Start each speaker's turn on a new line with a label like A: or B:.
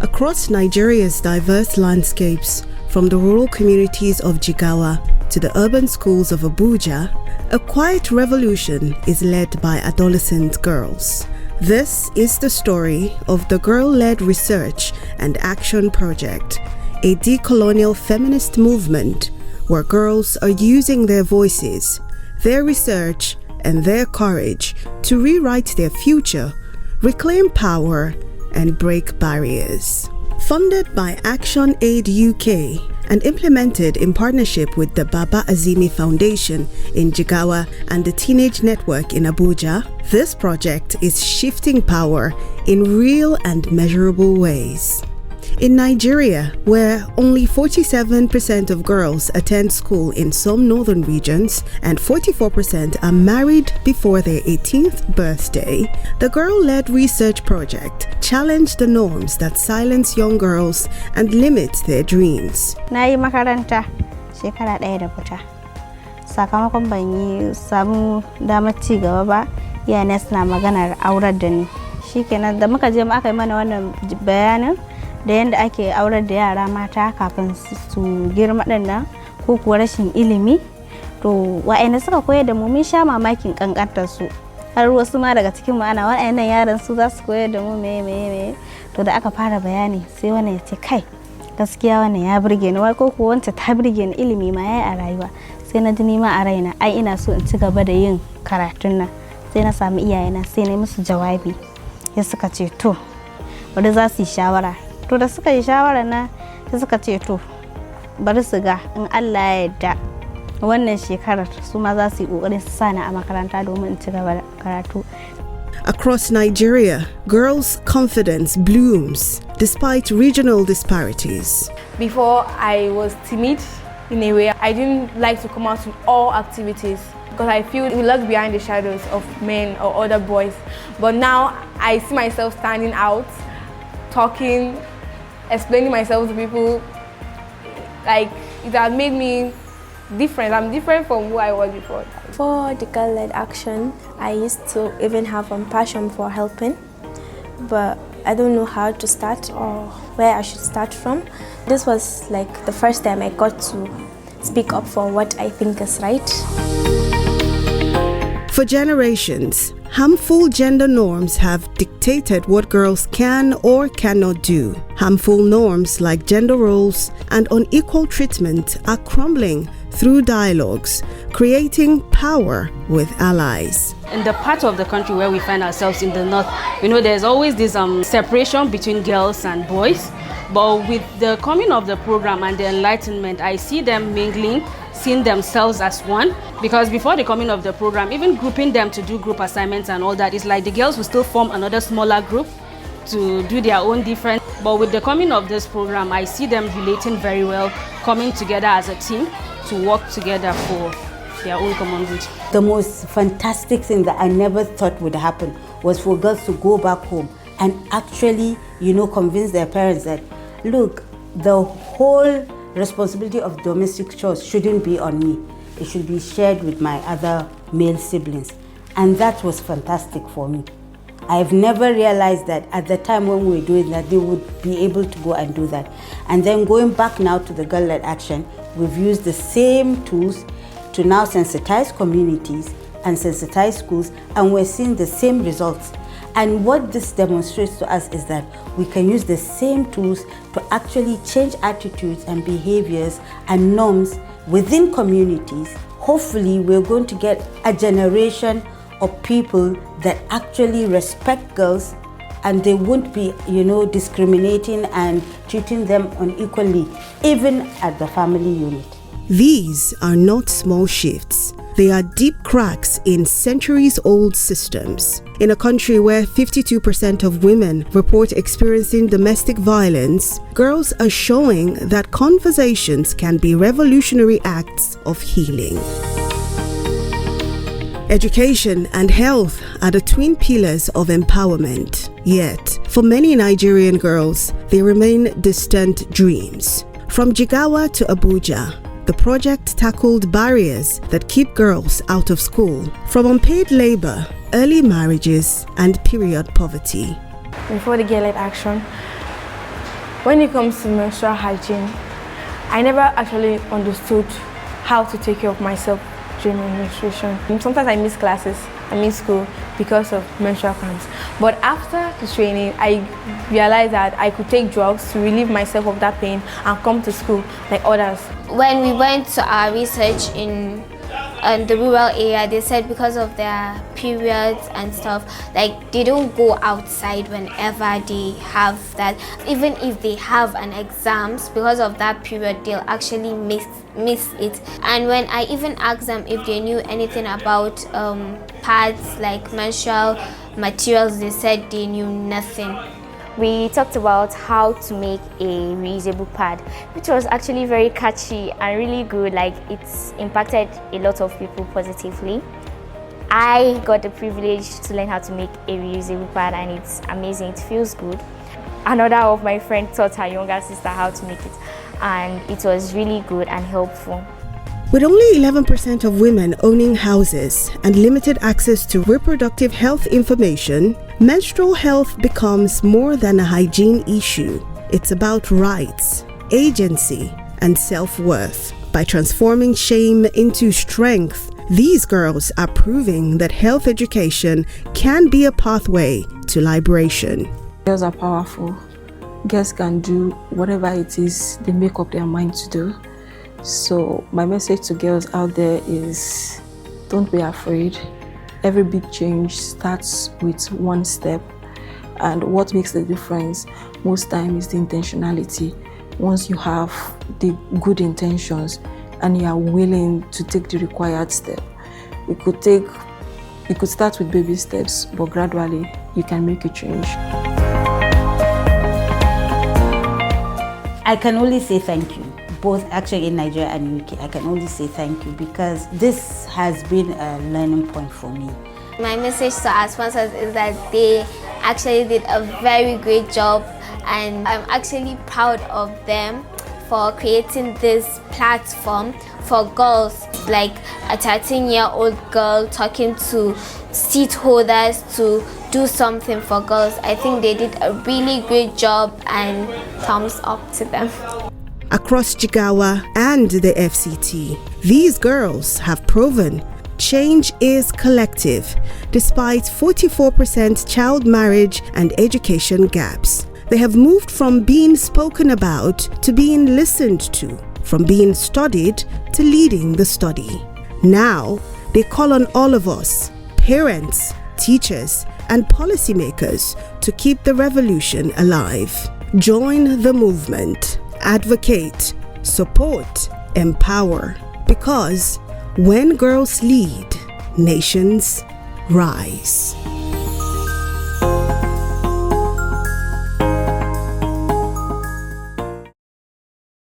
A: Across Nigeria's diverse landscapes, from the rural communities of Jigawa to the urban schools of Abuja, a quiet revolution is led by adolescent girls. This is the story of the Girl-Led Research and Action Project, a decolonial feminist movement where girls are using their voices, their research, and their courage to rewrite their future, reclaim power, and break barriers. Funded by ActionAid UK and implemented in partnership with the Baba Azimi Foundation in Jigawa and the Teenage Network in Abuja, this project is shifting power in real and measurable ways. In Nigeria, where only 47% of girls attend school in some northern regions and 44% are married before their 18th birthday, the Girl-Led Research Project challenged the norms that silence young girls and limit their dreams.
B: Na yi makaranta shekara ɗaya da fita. Sakamakon ban yi samu damar ci gaba ba, iyayena suna maganar aurar da ni. Shikenan da muka je mu aka yi mana wannan bayanin da yanda ake aurar da yara mata kafin su girma dinnan ko kuwa rashin ilimi, to wa'anda suka koyar da mu mun sha mamakin kankantar su, har wasu ma daga cikin mu ana wa'annan yaran su za su koyar da mu me to da aka fara bayani sai wannan ya ce kai gaskiya wannan ya burge ni, ko kuwa wanda ta burge ni, ilimi ma yayi a rayuwa. Sai na ji ni ma a raina ai ina so in ci gaba da yin karatun nan. Sai na samu iyayena sai na musu jawabi, ya suka ce to bari za su yi shawara. To da suka yi shawara na sai suka ce to bari su ga in Allah ya yarda wannan shekarar su ma za su yi kokarin su sani a makaranta domin in ci gaba da karatu.
A: Across Nigeria, girls' confidence blooms despite regional disparities.
C: Before, I was timid in a way. I didn't like to come out to all activities because I feel we lurk behind the shadows of men or other boys. But now I see myself standing out, talking, explaining myself to people. Like, it has made me different. I'm different from who I was before.
D: For the Girl-Led Action, I used to even have a passion for helping, but I don't know how to start or where I should start from. This was like the first time I got to speak up for what I think is right.
A: For generations, harmful gender norms have dictated what girls can or cannot do. Harmful norms like gender roles and unequal treatment are crumbling through dialogues, creating power with allies.
E: In the part of the country where we find ourselves in the north, there's always this separation between girls and boys. But with the coming of the program and the enlightenment, I see them mingling, seeing themselves as one. Because before the coming of the program, even grouping them to do group assignments and all that, it's like the girls will still form another smaller group to do their own different. But with the coming of this program, I see them relating very well, coming together as a team to work together for their own common good.
F: The most fantastic thing that I never thought would happen was for girls to go back home and actually, convince their parents that, look, the whole responsibility of domestic chores shouldn't be on me. It should be shared with my other male siblings. And that was fantastic for me. I've never realized that at the time when we were doing that, they would be able to go and do that. And then going back now to the Girl-Led Action, we've used the same tools to now sensitize communities and sensitize schools, and we're seeing the same results. And what this demonstrates to us is that we can use the same tools to actually change attitudes and behaviors and norms within communities. Hopefully, we're going to get a generation of people that actually respect girls, and they won't be, discriminating and treating them unequally, even at the family unit.
A: These are not small shifts. They are deep cracks in centuries-old systems. In a country where 52% of women report experiencing domestic violence, girls are showing that conversations can be revolutionary acts of healing. Education and health are the twin pillars of empowerment. Yet, for many Nigerian girls, they remain distant dreams. From Jigawa to Abuja, the project tackled barriers that keep girls out of school, from unpaid labor, early marriages, and period poverty.
C: Before the Girl-Led Action, When it comes to menstrual hygiene, I never actually understood how to take care of myself during my menstruation. Sometimes I miss classes, I miss school because of menstrual cramps. But after the training, I realized that I could take drugs to relieve myself of that pain and come to school like others.
G: When we went to our research in the rural area, they said because of their periods and stuff, like they don't go outside whenever they have that. Even if they have an exams, because of that period, they'll actually miss it. And when I even asked them if they knew anything about pads, like menstrual materials, they said they knew nothing.
H: We talked about how to make a reusable pad, which was actually very catchy and really good. Like, it's impacted a lot of people positively. I got the privilege to learn how to make a reusable pad, and it's amazing. It feels good. Another of my friends taught her younger sister how to make it, and it was really good and helpful.
A: With only 11% of women owning houses and limited access to reproductive health information, menstrual health becomes more than a hygiene issue. It's about rights, agency, and self-worth. By transforming shame into strength, these girls are proving that health education can be a pathway to liberation.
I: Girls are powerful. Girls can do whatever it is they make up their mind to do. So my message to girls out there is, don't be afraid. Every big change starts with one step, and what makes the difference most time is the intentionality. Once you have the good intentions and you are willing to take the required step, you could start with baby steps, but gradually you can make a change.
F: I can only say thank you. Both ActionAid Nigeria and UK, I can only say thank you, because this has been a learning point for me.
G: My message to our sponsors is that they actually did a very great job, and I'm actually proud of them for creating this platform for girls, like a 13-year-old girl talking to seat holders to do something for girls. I think they did a really great job, and thumbs up to them.
A: Across Jigawa and the FCT, these girls have proven change is collective, despite 44% child marriage and education gaps. They have moved from being spoken about to being listened to, from being studied to leading the study. Now, they call on all of us, parents, teachers, and policymakers, to keep the revolution alive. Join the movement. Advocate, support, empower. Because when girls lead, nations rise.